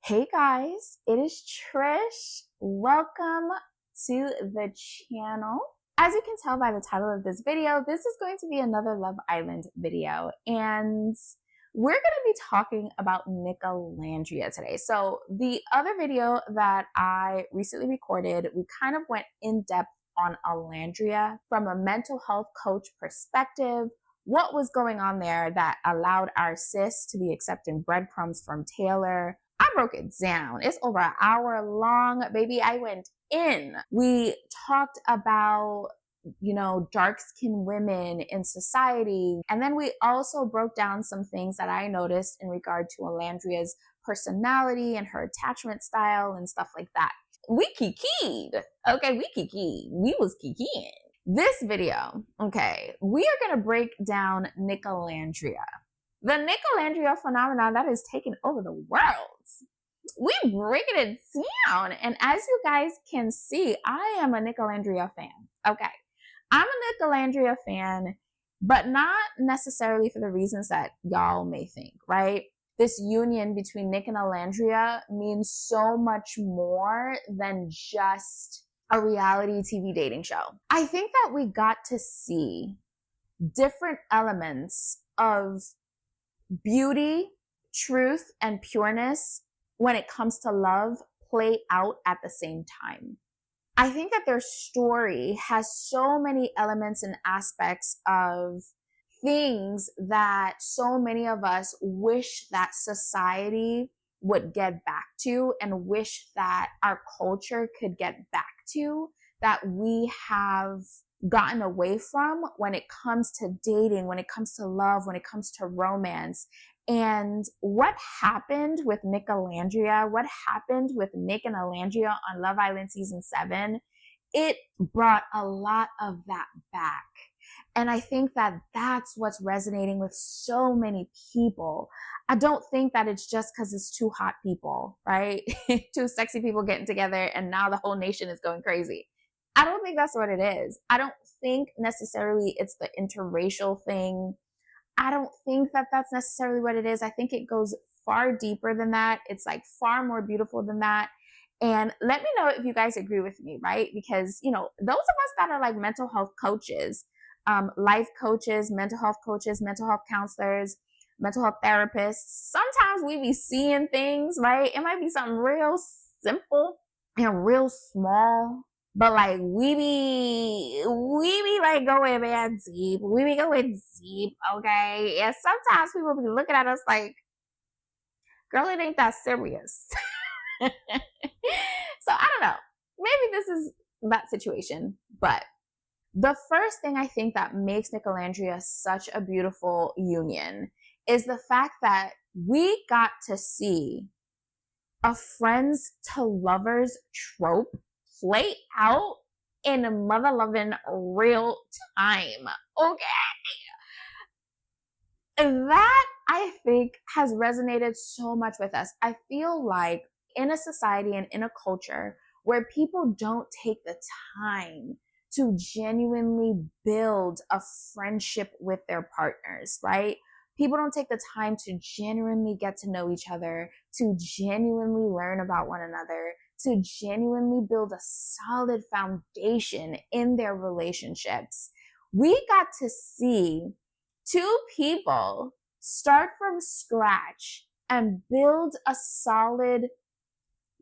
Hey guys, it is Trish. Welcome to the channel. As you can tell by the title of this video, this is going to be another Love Island video, and we're going to be talking about Nicolandria today. So the other video that I recently recorded, we kind of went in depth on Olandria from a mental health coach perspective, what was going on there that allowed our sis to be accepting breadcrumbs from Taylor. I broke it down. It's over an hour long, baby. I went in. We talked about, dark-skinned women in society. And then we also broke down some things that I noticed in regard to Olandria's personality and her attachment style and stuff like that. We kikied. Okay, we kikied. We was kikiing. This video, okay, we are going to break down Nicolandria. The Nicolandria phenomenon that has taken over the world. We breaking it down. And as you guys can see, I am a Nicolandria fan. Okay. I'm a Nicolandria fan, but not necessarily for the reasons that y'all may think, right? This union between Nic and Olandria means so much more than just a reality TV dating show. I think that we got to see different elements of beauty, truth, and pureness when it comes to love play out at the same time. I think that their story has so many elements and aspects of things that so many of us wish that society would get back to and wish that our culture could get back to, that we have gotten away from when it comes to dating, when it comes to love, when it comes to romance. And what happened with Nicolandria, what happened with Nic and Olandria on Love Island season 7, it brought a lot of that back. And I think that that's what's resonating with so many people. I don't think that it's just because it's two hot people, right? Two sexy people getting together and now the whole nation is going crazy. I don't think that's what it is. I don't think necessarily it's the interracial thing. I don't think that that's necessarily what it is. I think it goes far deeper than that. It's like far more beautiful than that. And let me know if you guys agree with me, right? Because, those of us that are like mental health coaches, life coaches, mental health counselors, mental health therapists, sometimes we be seeing things, right? It might be something real simple and real small, but like we be like going man deep. We be going deep, okay? And sometimes people be looking at us like, girl, it ain't that serious. So I don't know. Maybe this is that situation, but the first thing I think that makes Nicolandria such a beautiful union is the fact that we got to see a friends to lovers trope play out in mother loving real time. Okay. And that I think has resonated so much with us. I feel like in a society and in a culture where people don't take the time to genuinely build a friendship with their partners, right? People don't take the time to genuinely get to know each other, to genuinely learn about one another, to genuinely build a solid foundation in their relationships. We got to see two people start from scratch and build a solid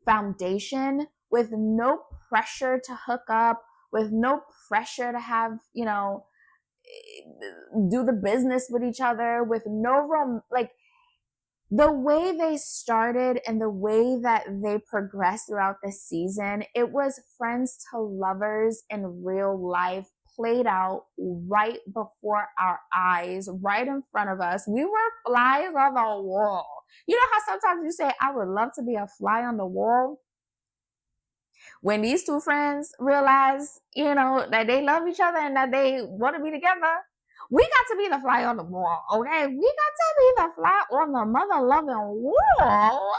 foundation with no pressure to hook up, with no pressure to have, do the business with each other, with no the way they started and the way that they progressed throughout the season, it was friends to lovers in real life played out right before our eyes, right in front of us. We were flies on the wall. You know how sometimes you say, I would love to be a fly on the wall? When these two friends realize, that they love each other and that they want to be together, we got to be the fly on the wall, okay? We got to be the fly on the mother-loving wall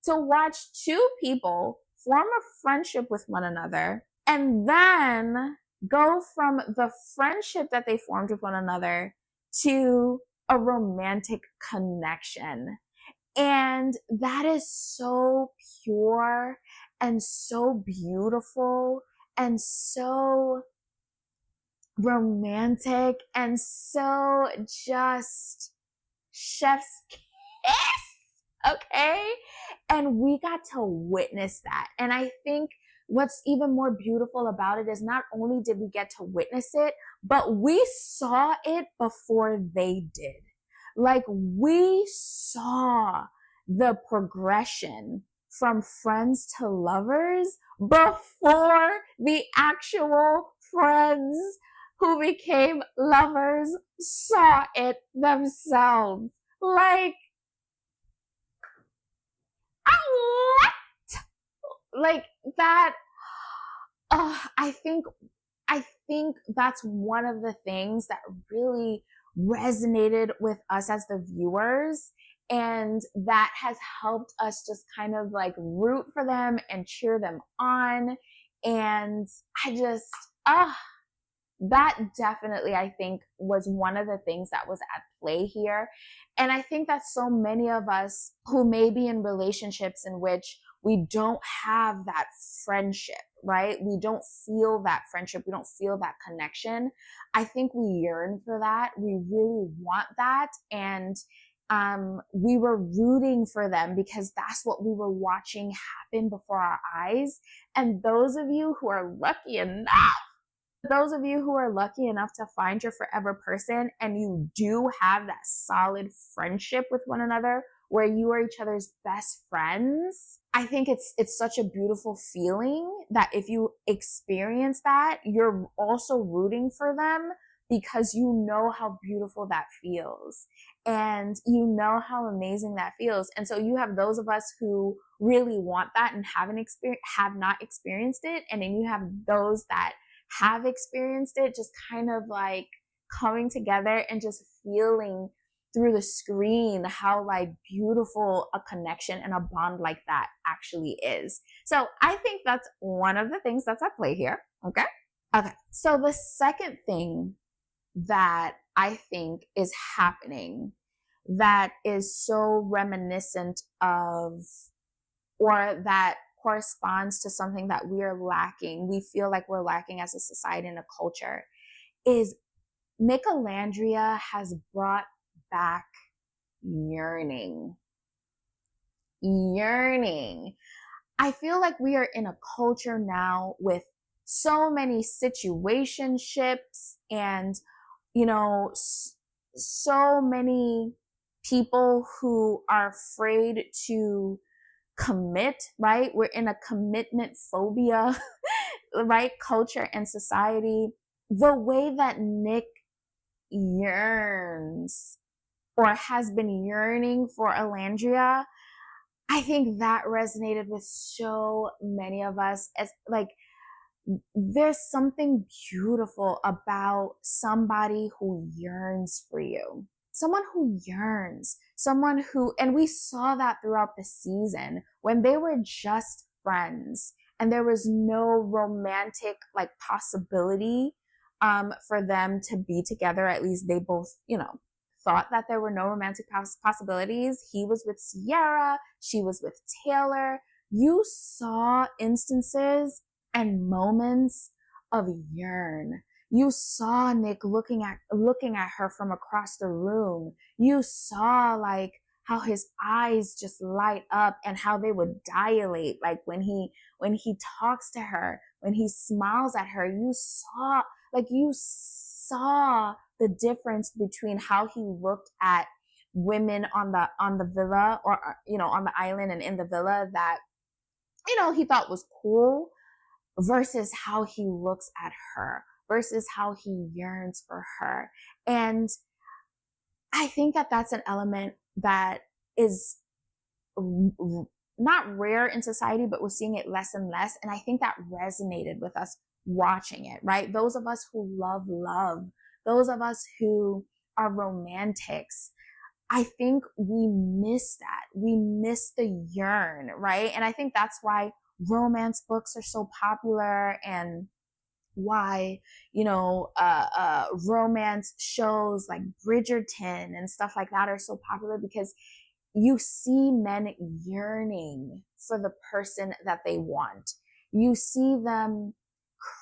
to watch two people form a friendship with one another and then go from the friendship that they formed with one another to a romantic connection. And that is so pure and so beautiful and so romantic and so just chef's kiss, okay? And we got to witness that. And I think what's even more beautiful about it is not only did we get to witness it, but we saw it before they did. Like, we saw the progression from friends to lovers before the actual friends who became lovers saw it themselves. Like, what? Like that. I think that's one of the things that really resonated with us as the viewers, and that has helped us just kind of like root for them and cheer them on. And I just, that definitely, I think, was one of the things that was at play here. And I think that so many of us who may be in relationships in which we don't have that friendship, right? We don't feel that friendship. We don't feel that connection. I think we yearn for that. We really want that. And we were rooting for them because that's what we were watching happen before our eyes. And those of you who are lucky enough to find your forever person, and you do have that solid friendship with one another where you are each other's best friends, I think it's such a beautiful feeling that if you experience that, you're also rooting for them because you know how beautiful that feels and you know how amazing that feels. And so you have those of us who really want that and have not experienced it, and then you have those that have experienced it, just kind of like coming together and just feeling through the screen how like beautiful a connection and a bond like that actually is. So I think that's one of the things that's at play here. Okay. So the second thing that I think is happening that is so reminiscent of, or that corresponds to something that we feel like we're lacking as a society and a culture, is Nicolandria has brought back yearning. I feel like we are in a culture now with so many situationships and, so many people who are afraid to commit, right? We're in a commitment phobia, right? Culture and society. The way that Nic yearns or has been yearning for Olandria, I think that resonated with so many of us. As like, there's something beautiful about somebody who yearns for you. Someone who yearns, and we saw that throughout the season when they were just friends and there was no romantic like possibility for them to be together. At least they both, thought that there were no romantic possibilities. He was with Sierra, she was with Taylor. You saw instances and moments of yearn. You saw Nic looking at her from across the room. You saw like how his eyes just light up and how they would dilate, like when he talks to her, when he smiles at her. You saw the difference between how he looked at women on the villa, or on the island and in the villa that he thought was cool, versus how he looks at her, versus how he yearns for her. And I think that that's an element that is not rare in society, but we're seeing it less and less. And I think that resonated with us watching it, right? Those of us who love, those of us who are romantics, I think we miss that. We miss the yearn, right? And I think that's why romance books are so popular, and why romance shows like Bridgerton and stuff like that are so popular, because you see men yearning for the person that they want. You see them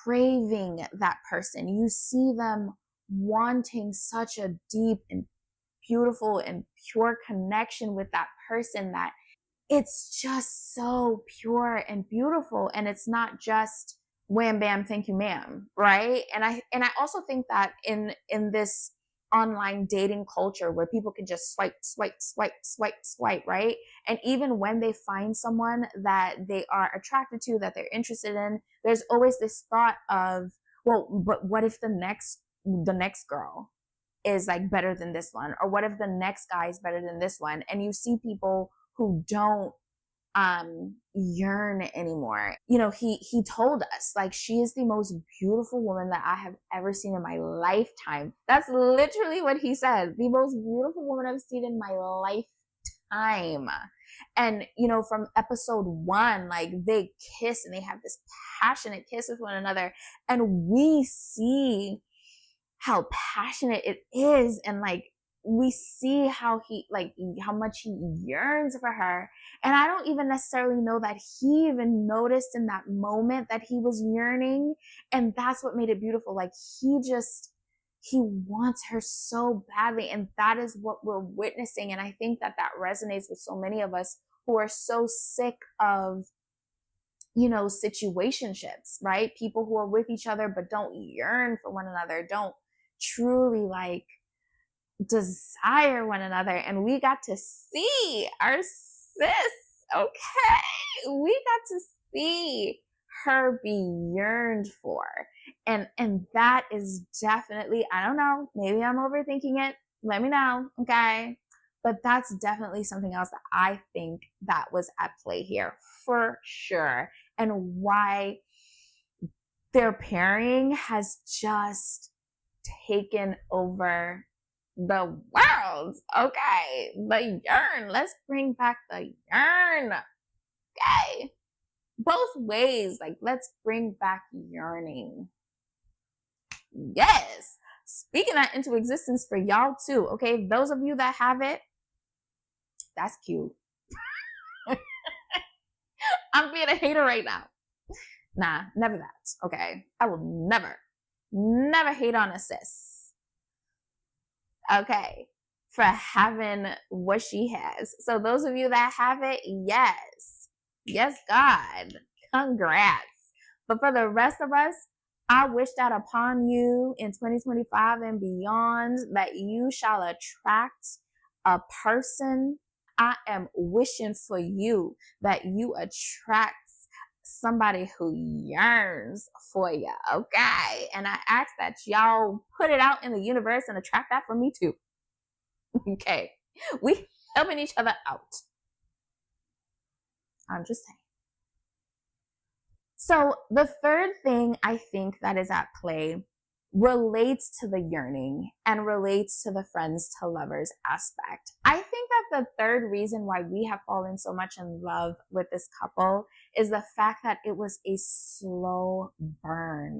craving that person. You see them wanting such a deep and beautiful and pure connection with that person that it's just so pure and beautiful. And it's not just wham bam thank you ma'am, right? And I also think that in this online dating culture where people can just swipe, right? And even when they find someone that they are attracted to, that they're interested in, there's always this thought of, well, but what if the next girl is like better than this one? Or what if the next guy is better than this one? And you see people who don't yearn anymore. You know, he told us, like, she is the most beautiful woman that I have ever seen in my lifetime. That's literally what he said. The most beautiful woman I've seen in my lifetime. And, you know, from episode 1, like, they kiss and they have this passionate kiss with one another. And we see how passionate it is. And like, we see how how much he yearns for her. And I don't even necessarily know that he even noticed in that moment that he was yearning. And that's what made it beautiful. Like, he wants her so badly. And that is what we're witnessing. And I think that resonates with so many of us who are so sick of, you know, situationships, right? People who are with each other but don't yearn for one another, don't truly like desire one another. And we got to see our sis, okay? We got to see her be yearned for. And that is definitely, I don't know, maybe I'm overthinking it. Let me know, okay? But that's definitely something else that I think that was at play here for sure. And why their pairing has just taken over the world. Okay, the yearn. Let's bring back the yearn. Okay, both ways. Like, let's bring back yearning. Yes, speaking that into existence for y'all too. Okay, those of you that have it, that's cute. I'm being a hater right now. Nah, never that. Okay, I will never hate on a sis. Okay, for having what she has. So those of you that have it, yes, God, congrats. But for the rest of us, I wish that upon you in 2025 and beyond, that you shall attract a person. I am wishing for you that you attract somebody who yearns for you, okay? And I ask that y'all put it out in the universe and attract that for me too. Okay, we helping each other out. I'm just saying. So the third thing I think that is at play relates to the yearning and relates to the friends to lovers aspect. I think that the third reason why we have fallen so much in love with this couple is the fact that it was a slow burn.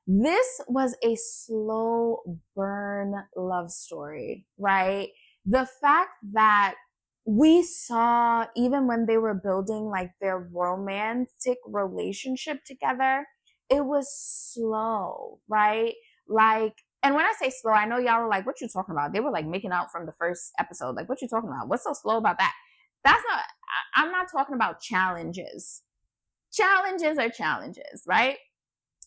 This was a slow burn love story, right? The fact that we saw, even when they were building like their romantic relationship together, it was slow, right? Like, and when I say slow, I know y'all are like, what you talking about? They were like making out from the first episode. Like, what you talking about? What's so slow about that? That's not, I'm not talking about challenges. Challenges are challenges, right?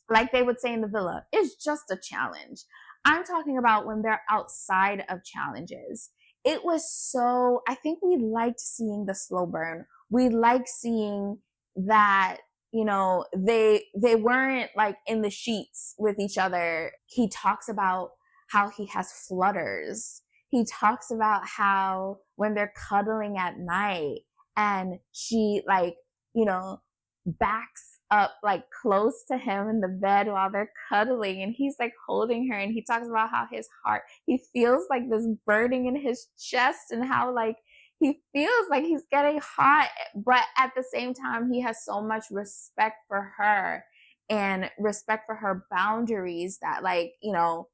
Like they would say in the villa, it's just a challenge. I'm talking about when they're outside of challenges. It was so, I think we liked seeing the slow burn. We liked seeing that, you know, they weren't like in the sheets with each other. He talks about how he has flutters. He talks about how when they're cuddling at night and she like, you know, backs up like close to him in the bed while they're cuddling and he's like holding her, and he talks about how his heart, he feels like this burning in his chest and how like he feels like he's getting hot, but at the same time he has so much respect for her and respect for her boundaries that, like, you know,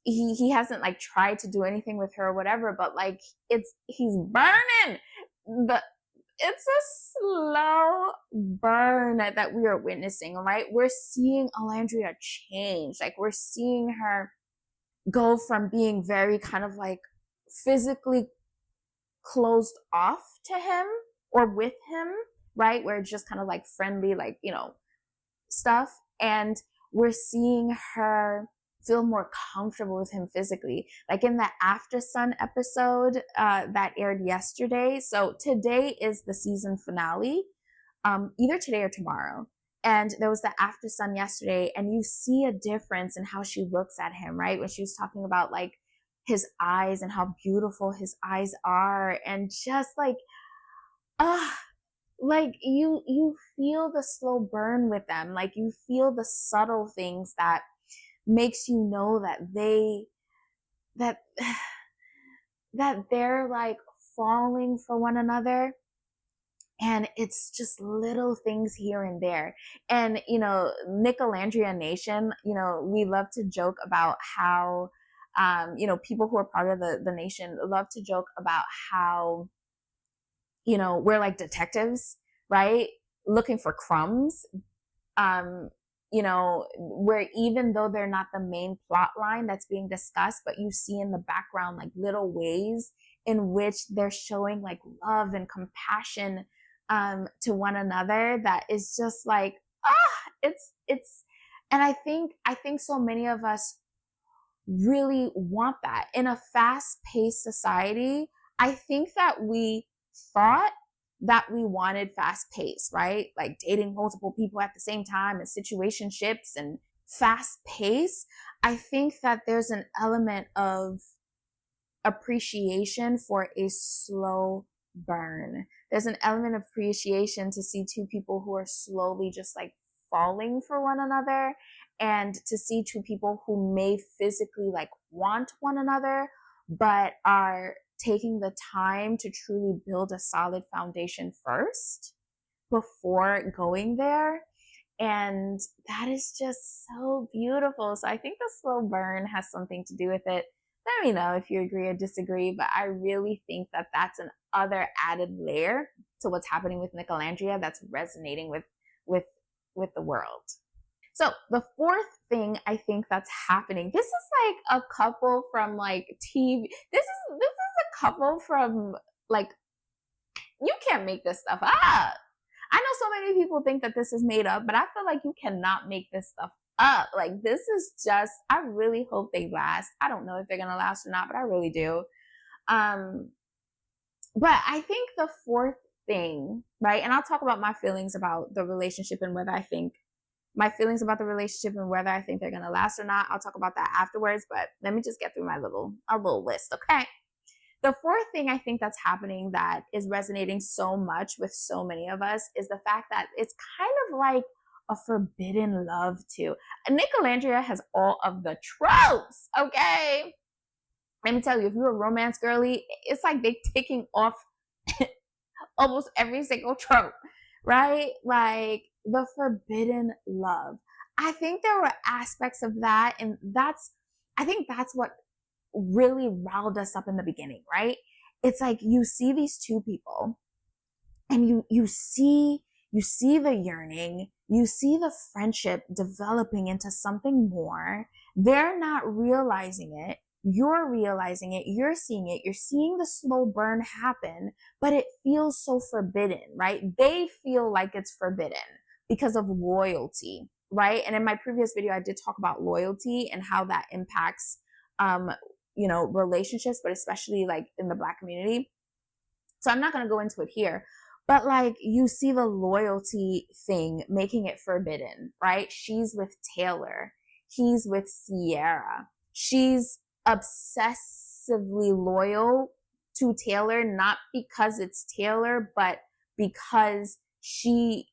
he hasn't like tried to do anything with her or whatever, but like he's burning. It's a slow burn that we are witnessing, right? We're seeing Olandria change. Like we're seeing her go from being very kind of like physically closed off to him or with him, right? Where it's just kind of like friendly, like, you know, stuff. And we're seeing her feel more comfortable with him physically. Like in the After Sun episode that aired yesterday. So today is the season finale, either today or tomorrow. And there was the After Sun yesterday, and you see a difference in how she looks at him, right? When she was talking about like his eyes and how beautiful his eyes are, and just like, like you feel the slow burn with them. Like you feel the subtle things that makes you know that they're like falling for one another. And it's just little things here and there. And, you know, Nicolandria Nation, you know, we love to joke about how, you know, people who are part of the nation love to joke about how, you know, we're like detectives, right? Looking for crumbs. You know, where even though they're not the main plot line that's being discussed, but you see in the background like little ways in which they're showing like love and compassion to one another, that is just like, it's and I think so many of us really want that in a fast-paced society. I think that we thought that we wanted fast pace, right? Like dating multiple people at the same time and situationships and fast pace. I think that there's an element of appreciation for a slow burn. There's an element of appreciation to see two people who are slowly just like falling for one another, and to see two people who may physically like want one another, but are taking the time to truly build a solid foundation first before going there. And that is just so beautiful. So I think the slow burn has something to do with it. Let me know if you agree or disagree, but I really think that that's an other added layer to what's happening with Nicolandria that's resonating with the world. So the fourth thing I think that's happening, this is like a couple from like TV. This is a couple from like, you can't make this stuff up. I know so many people think that this is made up, but I feel like you cannot make this stuff up. Like this is just, I really hope they last. I don't know if they're gonna last or not, but I really do. But I think the fourth thing, right? And I'll talk about my feelings about the relationship and whether I think my feelings about the relationship and whether I think they're gonna last or not. I'll talk about that afterwards, but let me just get through a little list, okay? The fourth thing I think that's happening that is resonating so much with so many of us is the fact that it's kind of like a forbidden love too. Nicolandria has all of the tropes, okay? Let me tell you, if you're a romance girly, it's like they're taking off almost every single trope, right? Like the forbidden love. I think there were aspects of that, and I think that's what really riled us up in the beginning, right? It's like you see these two people and you see the yearning, you see the friendship developing into something more. They're not realizing it. You're realizing it. You're seeing it. You're seeing the slow burn happen, but it feels so forbidden, right? They feel like it's forbidden because of loyalty, right? And in my previous video, I did talk about loyalty and how that impacts, you know, relationships, but especially like in the Black community. So I'm not going to go into it here, but like you see the loyalty thing making it forbidden, right? She's with Taylor. He's with Sierra. She's obsessively loyal to Taylor, not because it's Taylor, but because she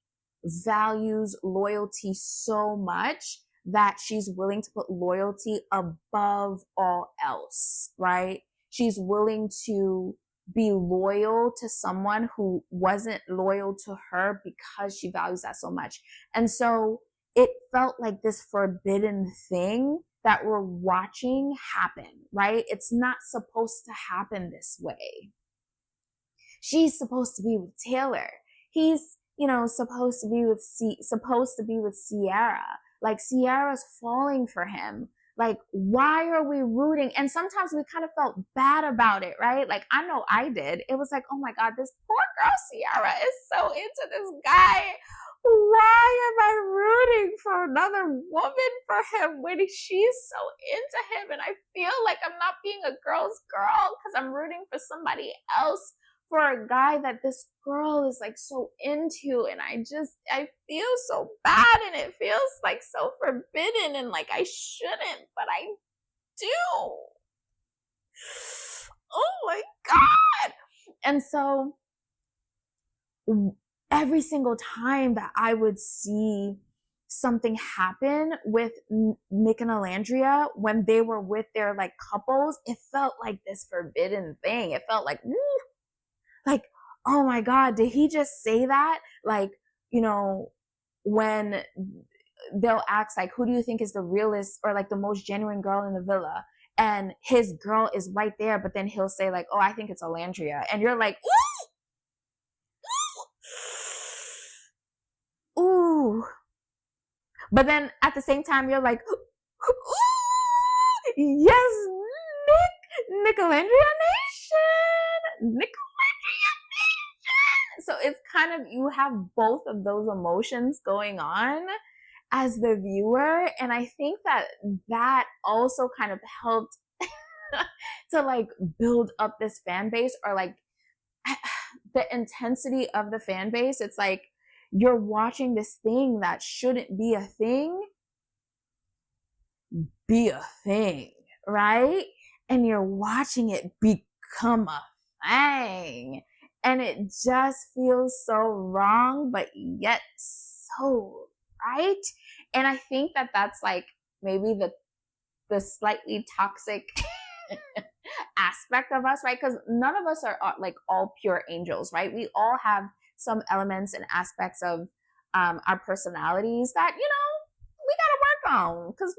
values loyalty so much that she's willing to put loyalty above all else, right? She's willing to be loyal to someone who wasn't loyal to her because she values that so much. And so it felt like this forbidden thing that we're watching happen, right? It's not supposed to happen this way. She's supposed to be with Taylor. He's, supposed to be with Sierra. Like, Sierra's falling for him. Like, why are we rooting? And sometimes we kind of felt bad about it, right? Like, I know I did. It was like, oh my God, this poor girl Sierra is so into this guy. Why am I rooting for another woman for him when she's so into him? And I feel like I'm not being a girl's girl because I'm rooting for somebody else, for a guy that this girl is like so into. And I feel so bad, and it feels like so forbidden, and like I shouldn't, but I do. Oh my God. And so every single time that I would see something happen with Nic and Olandria when they were with their like couples, it felt like this forbidden thing. It felt like, like, oh my God, did he just say that? Like, when they'll ask, like, who do you think is the realest or like the most genuine girl in the villa? And his girl is right there, but then he'll say like, oh, I think it's Olandria. And you're like, ooh, ooh. But then at the same time, you're like, ooh, yes, Nicolandria Nation, So it's kind of, you have both of those emotions going on as the viewer. And I think that also kind of helped to like build up this fan base, or like the intensity of the fan base. It's like you're watching this thing that shouldn't be a thing, right? And you're watching it become a thing. And it just feels so wrong, but yet so right. And I think that that's like maybe the slightly toxic aspect of us, right? Because none of us are like all pure angels, right? We all have some elements and aspects of our personalities that, we gotta work on, because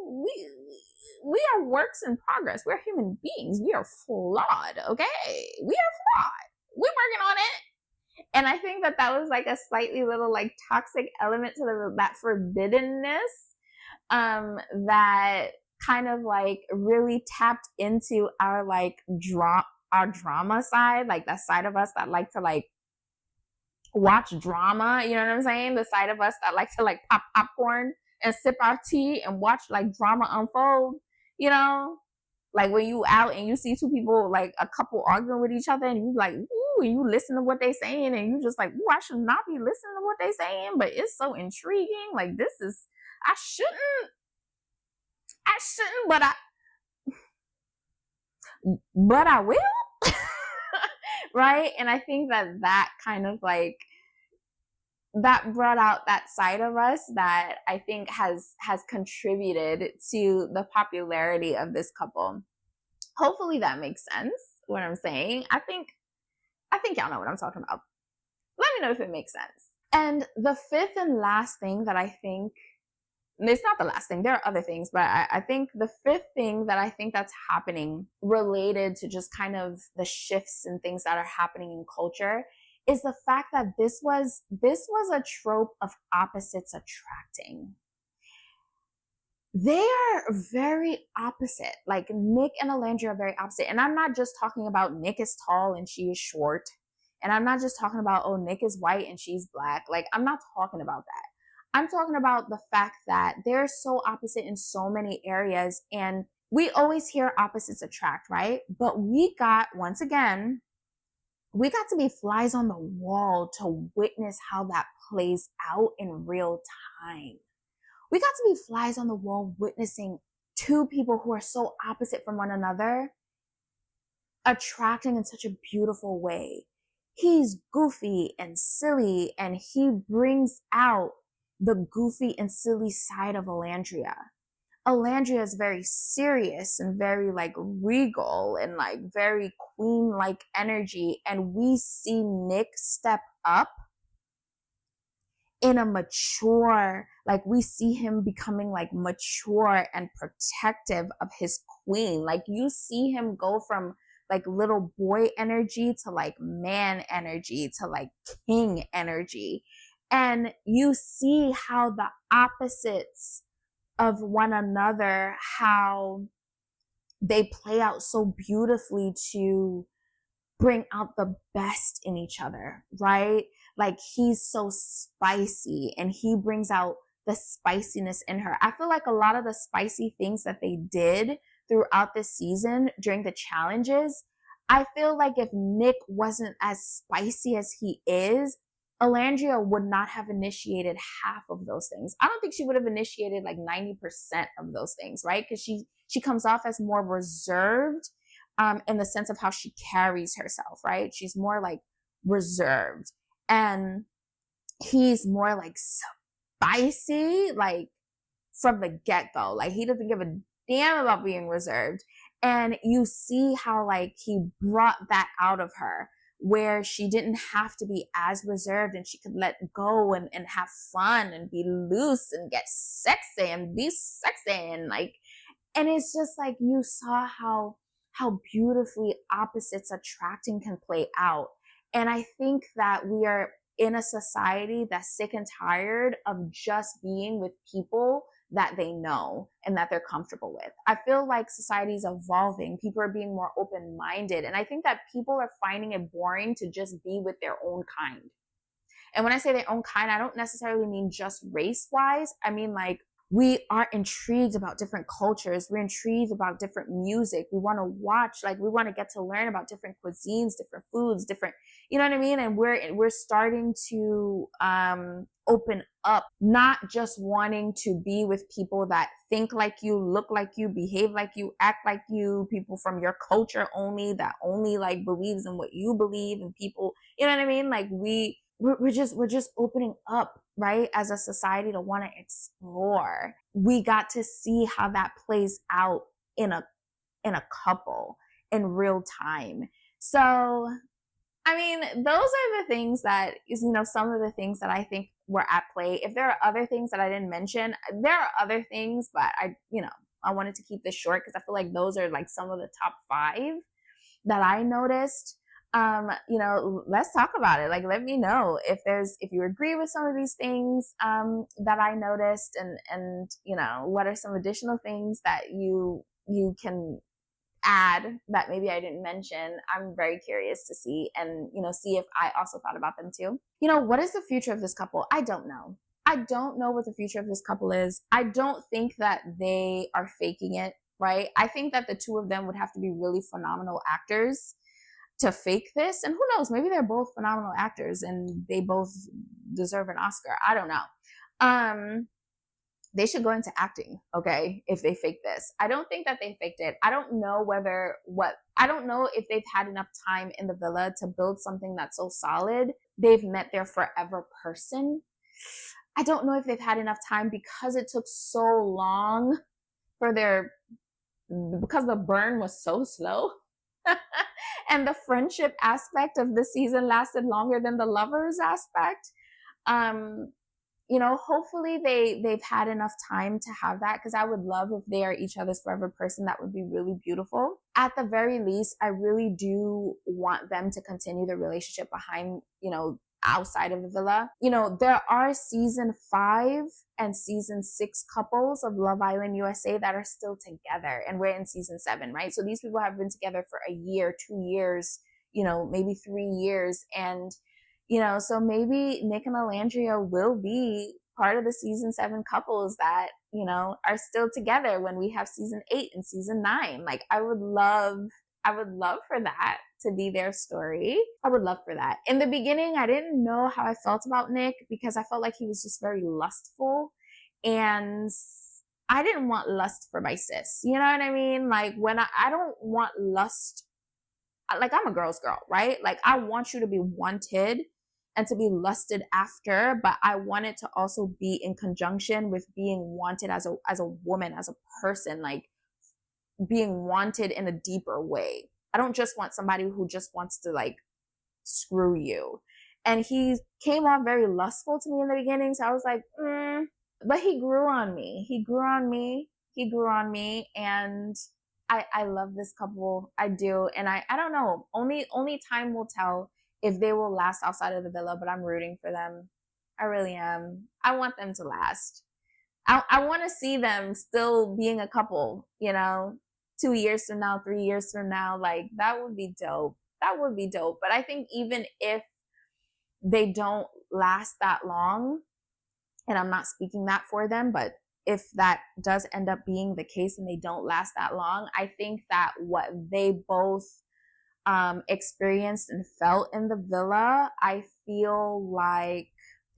we are works in progress. We're human beings. We are flawed, okay? We are flawed. We're working on it. And I think that was like a slightly little like toxic element to that forbiddenness that kind of like really tapped into our like our drama side, like that side of us that like to like watch drama, you know what I'm saying? The side of us that like to like pop popcorn and sip our tea and watch like drama unfold, like when you out and you see two people, like a couple arguing with each other, and you like, ooh, and you listen to what they saying, and you just like, ooh, I should not be listening to what they saying, but it's so intriguing. Like, I shouldn't, but I will. Right? And I think that kind of like, that brought out that side of us that I think has contributed to the popularity of this couple. Hopefully that makes sense, what I'm saying. I think y'all know what I'm talking about. Let me know if it makes sense. And the fifth and last thing that I think, it's not the last thing, there are other things, but I think the fifth thing that I think that's happening related to just kind of the shifts and things that are happening in culture is the fact that this was a trope of opposites attracting. They are very opposite. Like Nic and Olandria are very opposite. And I'm not just talking about Nic is tall and she is short. And I'm not just talking about, oh, Nic is white and she's black. Like, I'm not talking about that. I'm talking about the fact that they're so opposite in so many areas. And we always hear opposites attract, right? But we got to be flies on the wall to witness how that plays out in real time. We got to be flies on the wall witnessing two people who are so opposite from one another attracting in such a beautiful way. He's goofy and silly, and he brings out the goofy and silly side of Olandria. Olandria is very serious and very like regal and like very queen-like energy, and we see Nic step up in in a mature, like we see him becoming like mature and protective of his queen. Like you see him go from like little boy energy to like man energy to like king energy. And you see how the opposites of one another, how they play out so beautifully to bring out the best in each other, right? Like he's so spicy and he brings out the spiciness in her. I feel like a lot of the spicy things that they did throughout this season during the challenges, I feel like if Nic wasn't as spicy as he is, Olandria would not have initiated half of those things. I don't think she would have initiated like 90% of those things, right? Because she comes off as more reserved in the sense of how she carries herself, right? She's more like reserved. And he's more like spicy, like from the get-go. Like he doesn't give a damn about being reserved. And you see how like he brought that out of her, where she didn't have to be as reserved and she could let go and have fun and be loose and get sexy and be sexy and like, and it's just like you saw how beautifully opposites attracting can play out. And I think that we are in a society that's sick and tired of just being with people that they know and that they're comfortable with. I feel like society is evolving. People are being more open-minded. And I think that people are finding it boring to just be with their own kind. And when I say their own kind, I don't necessarily mean just race-wise. I mean like we are intrigued about different cultures. We're intrigued about different music. We want to watch, like we want to get to learn about different cuisines, different foods, different, you know what I mean? And we're starting to open up, not just wanting to be with people that think like you, look like you, behave like you, act like you, people from your culture only, that only like believes in what you believe, and people, you know what I mean? Like we're just opening up, right, as a society to want to explore. We got to see how that plays out in a couple in real time. So I mean, those are the things that is, you know, some of the things that I think were at play. If there are other things that I didn't mention, there are other things, but I wanted to keep this short because I feel like those are like some of the top 5 that I noticed. Let's talk about it. Like, let me know if you agree with some of these things that I noticed, and what are some additional things that you can add that maybe I didn't mention. I'm very curious to see, and see if I also thought about them too. What is the future of this couple? I don't know. I don't know what the future of this couple is. I don't think that they are faking it, right? I think that the two of them would have to be really phenomenal actors to fake this. And who knows, maybe they're both phenomenal actors and they both deserve an Oscar. I don't know. They should go into acting, okay, if they fake this. I don't think that they faked it. I don't know I don't know if they've had enough time in the villa to build something that's so solid. They've met their forever person. I don't know if they've had enough time because it took so long because the burn was so slow. And the friendship aspect of the season lasted longer than the lovers aspect. Hopefully they've had enough time to have that, because I would love if they are each other's forever person. That would be really beautiful. At the very least, I really do want them to continue the relationship behind, outside of the villa. There are season 5 and season 6 couples of Love Island USA that are still together, and we're in season 7, right? So these people have been together for a year, 2 years, maybe 3 years. And so maybe Nic and Olandria will be part of the season 7 couples that, are still together when we have season 8 and season 9. Like, I would love for that to be their story. I would love for that. In the beginning, I didn't know how I felt about Nic, because I felt like he was just very lustful, and I didn't want lust for my sis. You know what I mean? Like, when I don't want lust, like, I'm a girl's girl, right? Like, I want you to be wanted and to be lusted after, but I want it to also be in conjunction with being wanted as a woman, as a person, like being wanted in a deeper way. I don't just want somebody who just wants to like screw you. And he came off very lustful to me in the beginning. So I was like, but he grew on me. He grew on me. He grew on me. And I love this couple. I do. And I don't know. Only time will tell if they will last outside of the villa, but I'm rooting for them. I really am. I want them to last. I want to see them still being a couple, 2 years from now, 3 years from now. Like, that would be dope. That would be dope. But I think even if they don't last that long, and I'm not speaking that for them, but if that does end up being the case and they don't last that long, I think that what they both experienced and felt in the villa, I feel like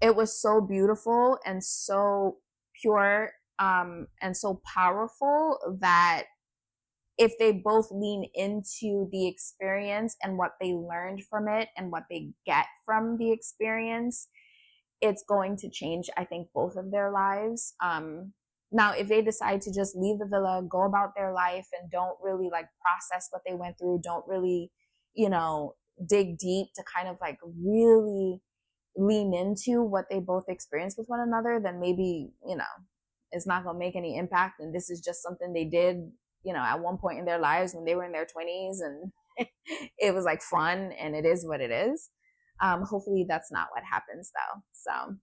it was so beautiful and so pure and so powerful that if they both lean into the experience and what they learned from it and what they get from the experience, it's going to change, I think, both of their lives. Now, if they decide to just leave the villa, go about their life, and don't really like process what they went through, don't really, dig deep to kind of like really lean into what they both experienced with one another, then maybe, it's not going to make any impact. And this is just something they did, at one point in their lives when they were in their 20s, and it was like fun, and it is what it is. Hopefully that's not what happens though. So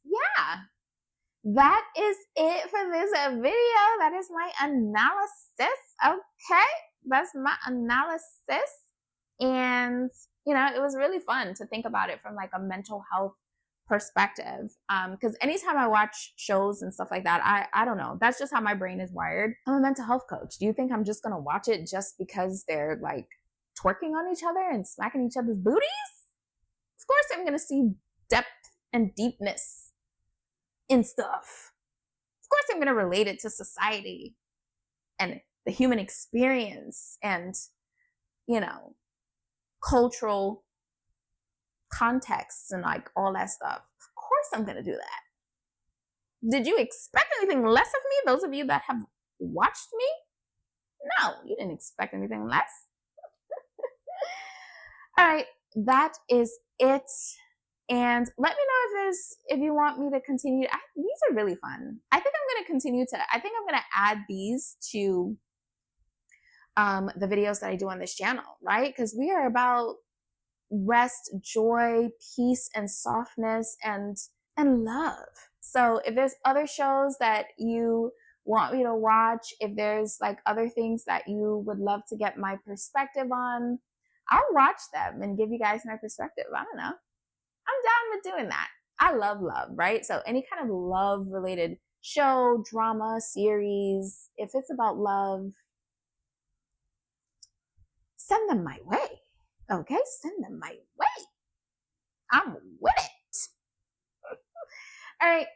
yeah, that is it for this video. That is my analysis. Okay. That's my analysis. And, it was really fun to think about it from like a mental health perspective. Because anytime I watch shows and stuff like that, I don't know. That's just how my brain is wired. I'm a mental health coach. Do you think I'm just going to watch it just because they're like twerking on each other and smacking each other's booties? Of course I'm going to see depth and deepness in stuff. Of course I'm going to relate it to society and the human experience and, cultural contexts and like all that stuff. Of course I'm going to do that. Did you expect anything less of me? Those of you that have watched me? No, you didn't expect anything less. All right, that is it. And let me know if you want me to continue. These are really fun. I think I'm going to add these to the videos that I do on this channel, right? Because we are about rest, joy, peace, and softness, and love. So if there's other shows that you want me to watch, if there's like other things that you would love to get my perspective on, I'll watch them and give you guys my perspective. I don't know. I'm down with doing that. I love love, right? So any kind of love related show, drama, series, if it's about love, send them my way. Okay, send them my way. I'm with it. All right,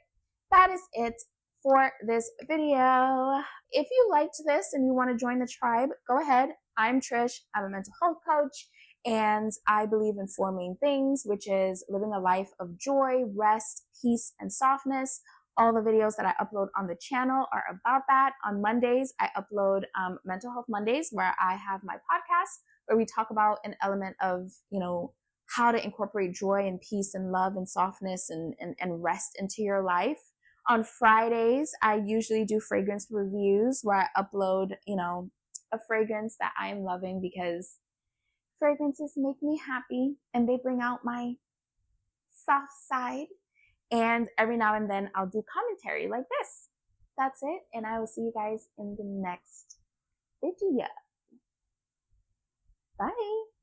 that is it for this video. If you liked this and you want to join the tribe, go ahead. I'm Trish. I'm a mental health coach, and I believe in 4 main things, which is living a life of joy, rest, peace, and softness. All the videos that I upload on the channel are about that. On Mondays, I upload Mental Health Mondays, where I have my podcast, where we talk about an element of, how to incorporate joy and peace and love and softness and rest into your life. On Fridays, I usually do fragrance reviews, where I upload, a fragrance that I'm loving, because fragrances make me happy and they bring out my soft side. And every now and then I'll do commentary like this. That's it. And I will see you guys in the next video. Bye.